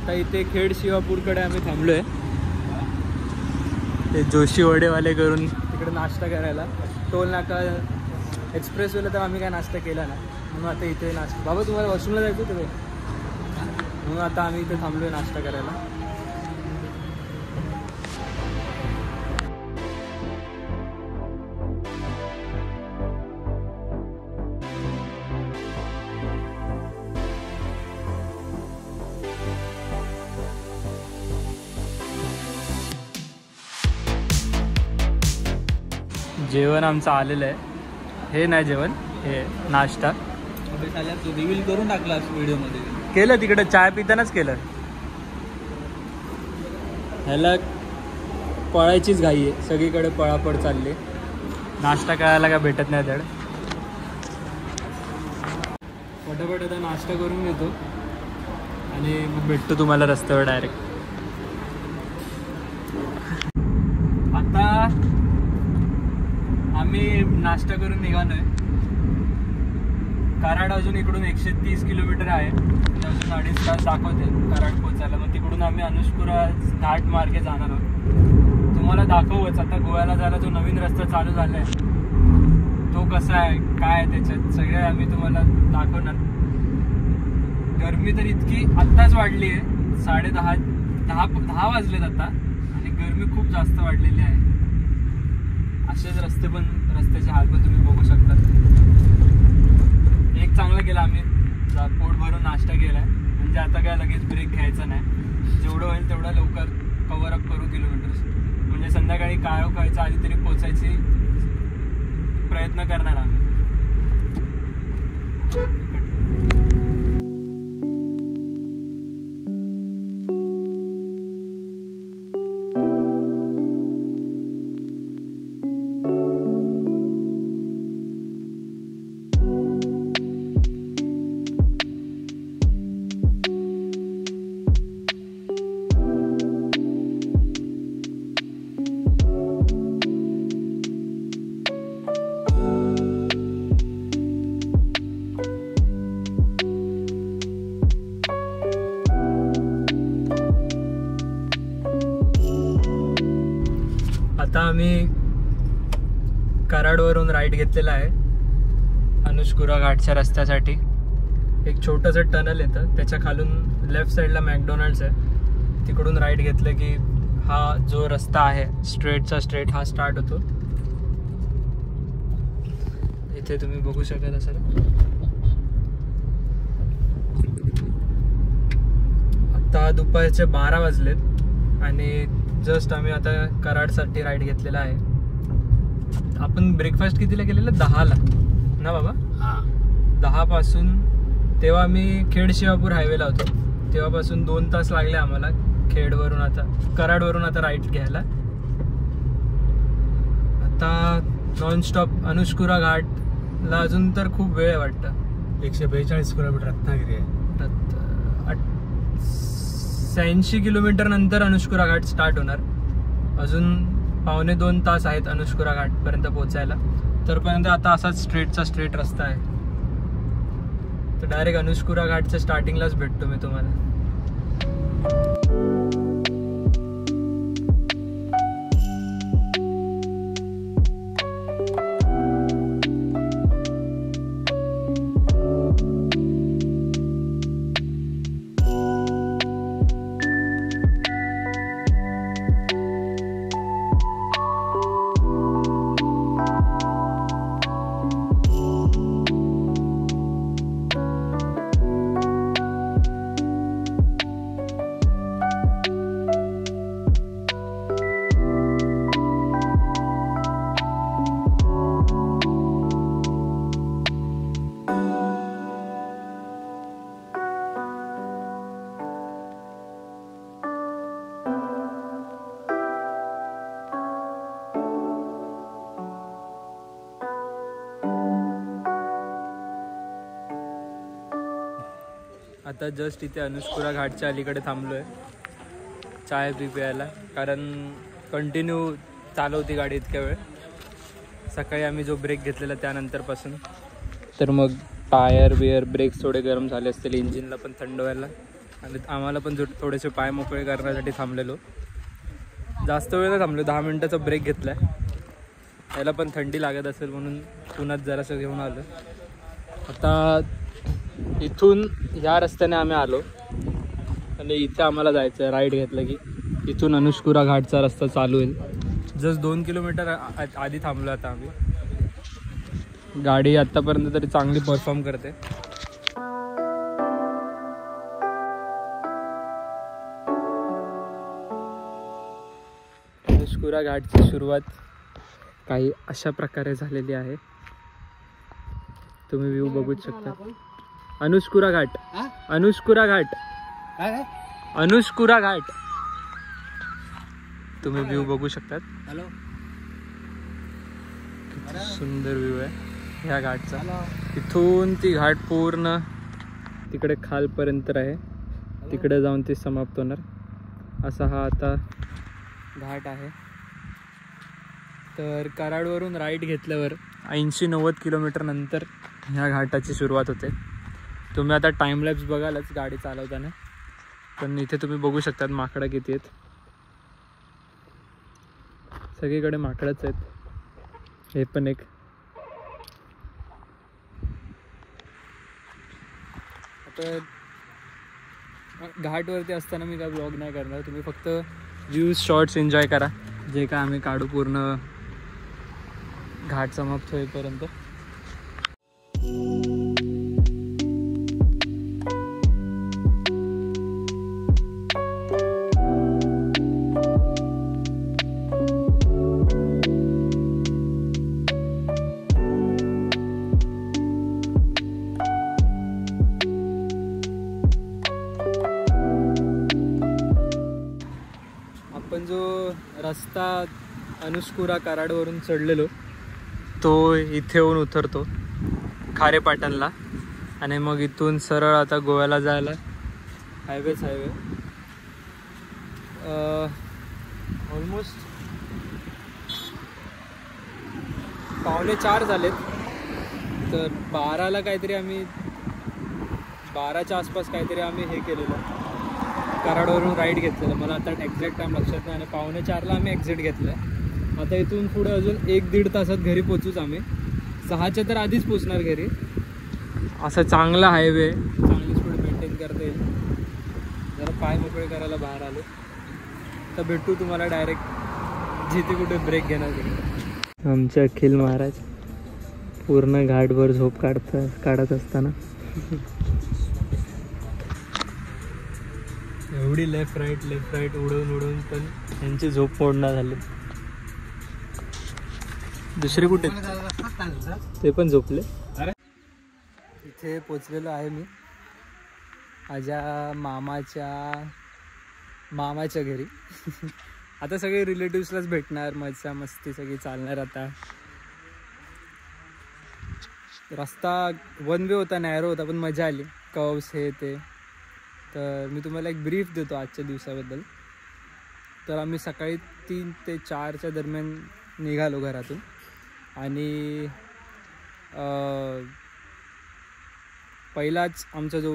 आता इथे खेड शिवापूरकडे आम्ही थांबलो आहे, ते जोशी वडेवाले करून तिकडे नाश्ता करायला. टोल नाका एक्सप्रेसवेला तर आम्ही काय नाश्ता केला ना, म्हणून आता इथे नाश्ता. बाबा तुम्हाला वॉशरूमला जायचं होतं म्हणून आता आम्ही इथे थांबलो आहे नाश्ता करायला. जेवण आमचं आलेलं आहे. हे नाही जेवण, हे नाश्ता. तू रिव्हील करून टाकलास व्हिडिओमध्ये. केलं तिकडे चाय पितानाच केलं. ह्याला पळायचीच घाई आहे, सगळीकडे पळापळ चालली. नाश्ता करायला काय भेटत नाही धड. पटापट आता नाश्ता करून घेतो आणि मग भेटतो तुम्हाला रस्त्यावर डायरेक्ट. आता आम्ही नाश्ता करून निघालोय. कराड अजून इकडून 130 किलोमीटर आहे, अजून 2.5 तास दाखवते कराड पोचायला. मग तिकडून आम्ही अनुष्कुरा घाट मार्गे जाणार आहोत. तुम्हाला दाखवूच आता गोव्याला जायला जो नवीन रस्ता चालू झालाय तो कसा आहे, काय आहे, त्याच्यात सगळे आम्ही तुम्हाला दाखवणार. गरमी तर इतकी आत्ताच वाढली आहे, 10:30 वाजलेत आता आणि गरमी खूप जास्त वाढलेली आहे. असेच रस्त्याचे हाल पण तुम्ही बघू शकता. एक चांगलं केलं आम्ही, पोट भरून नाश्ता केलाय, म्हणजे आता काय लगेच ब्रेक घ्यायचा नाही. जेवढं होईल तेवढं लवकर कव्हर अप करू किलोमीटर्स, म्हणजे संध्याकाळी काळोख व्हायच्या आधी तरी पोचायची प्रयत्न करणार आम्ही. आता आम्ही कराडवरून राईट घेतलेला आहे अनुष्कुरा घाटच्या रस्त्यासाठी. एक छोटंसं टनल येतं, त्याच्या खालून लेफ्ट साईडला मॅकडोनल्ड्स आहे. तिकडून राईट घेतलं की हा जो रस्ता आहे स्ट्रेटचा स्ट्रेट हा स्टार्ट होतो. इथे तुम्ही बघू शकत असाल. आता दुपारचे 12 वाजलेत आणि जस्ट आम्ही आता कराडसाठी राईड घेतलेला आहे. आपण ब्रेकफास्ट कितीला केलेला? 10ला ना बाबा? हां, 10 पासून. तेव्हा आम्ही खेड शिवापूर हायवेला होतो, तेव्हापासून 2 तास लागले आम्हाला खेडवरून आता कराडवरून आता राईट घ्यायला. आता नॉनस्टॉप अनुष्कुरा घाटला अजून तर खूप वेळ आहे वाटतं. 142 किलोमीटर रत्नागिरी आहे. 86 किलोमीटर नंतर अनुष्कुरा घाट स्टार्ट होणार. अजून 1.25 तास आहेत अनुष्कुरा घाटपर्यंत पोचायला. तरपर्यंत आता असाच स्ट्रेटचा स्ट्रेट रस्ता आहे. तर डायरेक्ट अनुष्कुरा घाटच्या स्टार्टिंगलाच भेटतो मी तुम्हाला. आता जस्ट इथे अनुष्कुरा घाटच्या अलीकडे थांबलो आहे चाय प्यायला, कारण कंटिन्यू चालवती गाडी इतक्या वेळ. सकाळी आम्ही जो ब्रेक घेतलेला त्यानंतरपासून तर मग टायर बियर ब्रेक्स थोडे गरम झाले असतील, इंजिनला पण थंड व्हायला आणि आम्हाला पण थोडेसे पाय मोकळे करण्यासाठी थांबलेलो. जास्त वेळ नाही थांबलो, 10 मिनिटाचा ब्रेक घेतला आहे. त्याला पण थंडी लागत असेल म्हणून पुन्हाच जरासं घेऊन आलो. आता इथून ह्या रस्त्याने आम्ही आलो आणि इथे आम्हाला जायचं आहे. राईड घेतलं की इथून अनुष्कुरा घाटचा रस्ता चालू होईल. जस्ट 2 किलोमीटर आधी थांबलो. आता आम्ही गाडी आत्तापर्यंत तरी चांगली परफॉर्म करते. अनुष्कुरा घाटची सुरुवात काही अशा प्रकारे झालेली आहे. तुम्ही व्ह्यू बघू शकता. अनुष्कुरा घाट, अनुष्कुरा घाट, अनुष्कुरा घाट. तुम्ही व्ह्यू बघू शकतात. किती सुंदर व्ह्यू आहे ह्या घाटचा. तिथून ती घाट पूर्ण तिकडे खालपर्यंत आहे. तिकडे जाऊन ती समाप्त होणार. असा हा आता घाट आहे. तर कराडवरून राईड घेतल्यावर 80-90 किलोमीटर नंतर ह्या घाटाची सुरुवात होते. तुम्ही आता टाईमलॅप्स बघालच गाडी चालवताना. पण इथे तुम्ही बघू शकतात माकडं किती आहेत. सगळीकडे माकडंच आहेत. हे पण एक. आता घाटवरती असताना मी काय ब्लॉग नाही करणार. तुम्ही फक्त व्ह्यूज शॉर्ट्स एन्जॉय करा, जे काय आम्ही काढू पूर्ण घाट समाप्त होईपर्यंत. आपण जो रस्ता अनुष्कुरा कराडवरून चढलेलो तो इथे येऊन उतरतो खारेपाटणला आणि मग इथून सरळ आता गोव्याला जायला हायवेच हायवे. ऑलमोस्ट 3:45 झालेत. तर 12ला काहीतरी आम्ही 12च्या आसपास काहीतरी आम्ही हे केलेलं, कराडवरून राईड घेतलेलं. मला आता एक्झॅक्ट टाईम लक्षात नाही. आणि 3:45ला आम्ही एक्झिट घेतलं. आता इथून पुढे अजून 1-1.5 तासात घरी पोचूच. आम्ही 6च्या तर आधीच पोचणार घरी. असं चांगला हायवे, चांगली स्पीड मेंटेन करता येईल. जरा पाय मोकळे करायला बाहेर आलो. तर भेटू तुम्हाला डायरेक्ट जिथे कुठे ब्रेक घेणार. आमचे अखिल महाराज पूर्ण घाटभर झोप काढत असताना एवढी लेफ्ट राईट उडवून पण यांची झोप मोडणार झाली. दुसरे कुठे ते पण झोपले. इथे पोचलेलो आहे मी माझ्या मामाच्या घरी. आता सगळे रिलेटिव्सलाच भेटणार, मजा मस्ती सगळी चालणार. आता रस्ता 1 वे होता, नॅरो होता, पण मजा आली. कर्व्स हे ते. तर मी तुम्हाला एक ब्रीफ देतो आजच्या दिवसाबद्दल. तर आम्ही सकाळी 3 ते 4च्या दरम्यान निघालो घरातून. आणि पहिलाच आमचा जो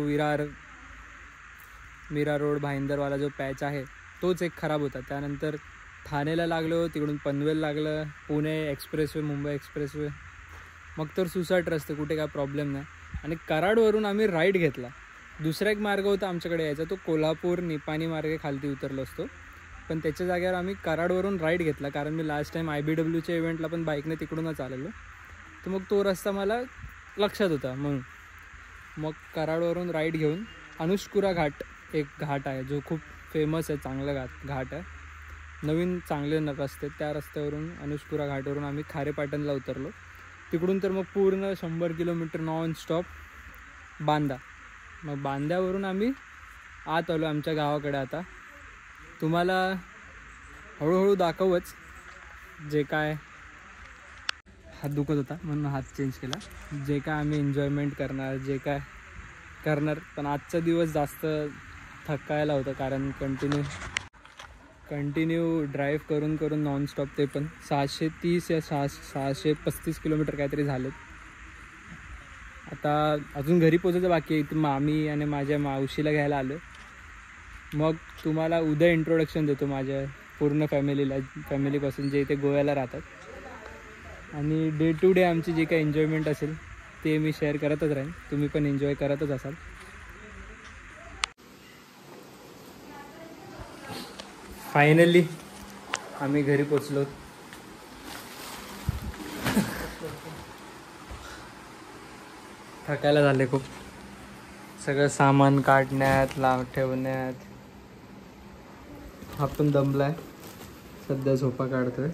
मीरा रोड भाईंदरवाला जो पॅच आहे तोच एक खराब होता. त्यानंतर ठाणेला लागलो, तिकडून पनवेल लागलं, पुणे एक्सप्रेसवे, मुंबई एक्सप्रेसवे, मग तर सुसाट रस्ते, कुठे काय प्रॉब्लेम नाही. आणि कराडवरून आम्ही राईड घेतला. दुसरा एक मार्ग होता आमच्याकडे यायचा, तो कोल्हापूर निपाणी मार्गे खालती उतरलो असतो. पण त्याच्या जागेवर आम्ही कराडवरून राईड घेतला, कारण मी लास्ट टाईम IBWच्या इव्हेंटला पण बाईकने तिकडूनच आलेलो. तर मग तो रस्ता मला लक्षात होता म्हणून मग कराडवरून राईड घेऊन अनुष्कुरा घाट एक घाट आहे जो खूप फेमस आहे, चांगला घाट आहे. नवीन चांगले रस्ते, त्या रस्त्यावरून अनुष्कुरा घाटवरून आम्ही खारेपाटणला उतरलो. तिकडून तर मग पूर्ण 100 किलोमीटर नॉन स्टॉप बांदा. मग बांद्यावरून आम्ही आत आलो आमच्या गावाकडे. आता तुम्हाला हळूहळू दाखवच जे काय. हात दुखत होता म्हणून हात चेंज केला. जे काय आम्ही एन्जॉयमेंट करणार, जे काय करणार. पण आजचा दिवस जास्त थकायला होतं, कारण कंटिन्यू ड्राईव्ह करून नॉनस्टॉप. ते पण 630 या 635 किलोमीटर काहीतरी झालेत. आता अजून घरी पोचायचं बाकी आहे. इथं मामी आणि माझ्या मावशीला घ्यायला आलो. मग तुम्हाला उद्या इंट्रोडक्शन देतो माझ्या पूर्ण फॅमिलीपासून जे इथे गोव्याला राहतात. आणि डे टू डे आमची जी काही एन्जॉयमेंट असेल ते मी शेअर करतच राहीन. तुम्ही पण एन्जॉय करतच असाल. फायनली आम्ही घरी पोचलो. थकायला झाले खूप. सगळं सामान काढण्यात ठेवण्यात. हा पण दमलाय, सध्या झोपा काढतोय.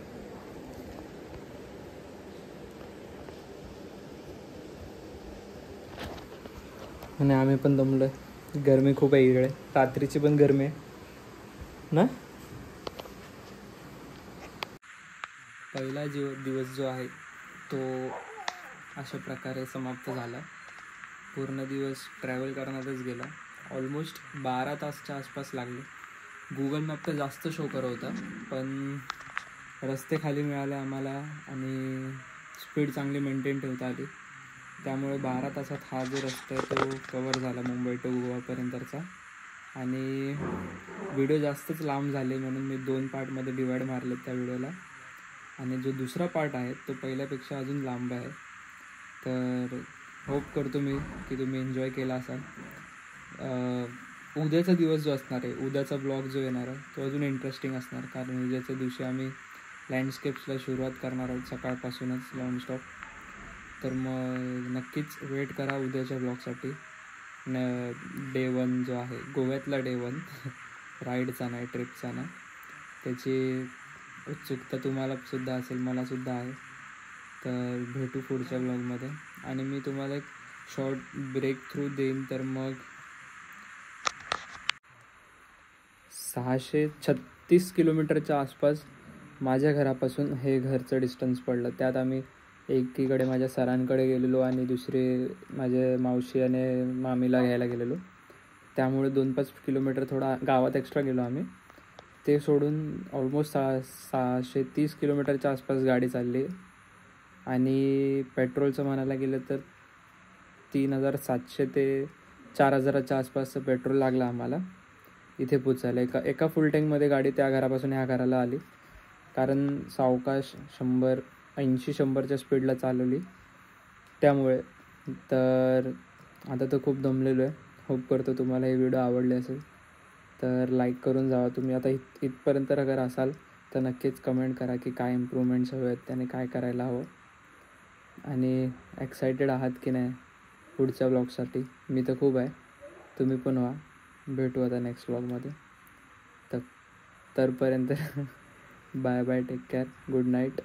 आणि आम्ही पण दमलोय. गरमी खूप आहे इकडे. रात्रीची पण गरमी आहे ना. पहिला दिवस जो आहे तो अशा प्रकारे समाप्त झाला. पूर्ण दिवस ट्रॅव्हल करण्यातच गेला. ऑलमोस्ट 12 तासच्या आसपास लागले. गुगल मॅप तर जास्त शो करत होता, पण रस्ते खाली मिळाले आम्हाला आणि स्पीड चांगली मेंटेन ठेवता आली. त्यामुळे 12 तासात हा जो रस्ता आहे तो कवर झाला मुंबई टू गोवापर्यंतचा. आणि व्हिडिओ जास्तच लांब झाले म्हणून मी 2 पार्टमध्ये डिवाईड मारले त्या व्हिडिओला. आणि जो दुसरा पार्ट आहे तो पहिल्यापेक्षा अजून लांब आहे. तर होप करतो मी की तुम्ही एन्जॉय केला असाल. उद्याचा दिवस जो असणार आहे, उद्याचा ब्लॉग जो येणार आहे तो अजून इंटरेस्टिंग असणार. कारण उद्याच्या दिवशी आम्ही लँडस्केप्सला सुरुवात करणार आहोत सकाळपासूनच नॉनस्टॉप. तर मग नक्कीच वेट करा उद्याच्या ब्लॉगसाठी. डे 1 जो आहे गोव्यातला डे 1 राईडचा नाही, ट्रिपचा नाही, त्याची उत्सुकता तुम्हाला सुद्धा असेल, मलासुद्धा आहे. तर भेटू पुढच्या ब्लॉगमध्ये. आणि मी तुम्हाला एक शॉर्ट ब्रेक थ्रू देईन. तर मग 636 किलोमीटरच्या आसपास माझ्या घरापासून हे घरचं डिस्टन्स पडलं. त्यात आम्ही एकीकडे माझ्या सरांकडे गेलेलो आणि दुसरे माझ्या मावशी आणि मामीला घ्यायला गेलेलो. त्यामुळे 2-5 किलोमीटर थोडा गावात एक्स्ट्रा गेलो आम्ही. ते सोडून ऑलमोस्ट 630 किलोमीटरच्या आसपास गाडी चालली. आणि पेट्रोलचं म्हणायला गेलं तर 3700 ते 4000च्या आसपासचं पेट्रोल लागलं आम्हाला इथे पोचायला. एका फुल टँकमध्ये गाडी त्या घरापासून ह्या घराला आली. कारण सावकाश 80-100च्या स्पीडला चालवली त्यामुळे. तर आता तर खूप दमलेलो आहे. होप करतो तुम्हाला हे व्हिडिओ आवडले असेल तर लाईक करून जावा. तुम्ही आता इथपर्यंत अगर असाल तर नक्कीच कमेंट करा की काय इम्प्रूव्हमेंट्स हवे आहेत, त्याने काय करायला हवं. आणि एक्सायटेड आहात की नाही पुढच्या ब्लॉगसाठी? मी तर खूप आहे, तुम्ही पण व्हा. भेटू आता नेक्स्ट ब्लॉगमध्ये. तरपर्यंत bye bye, take care, good night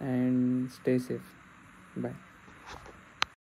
and stay safe. Bye.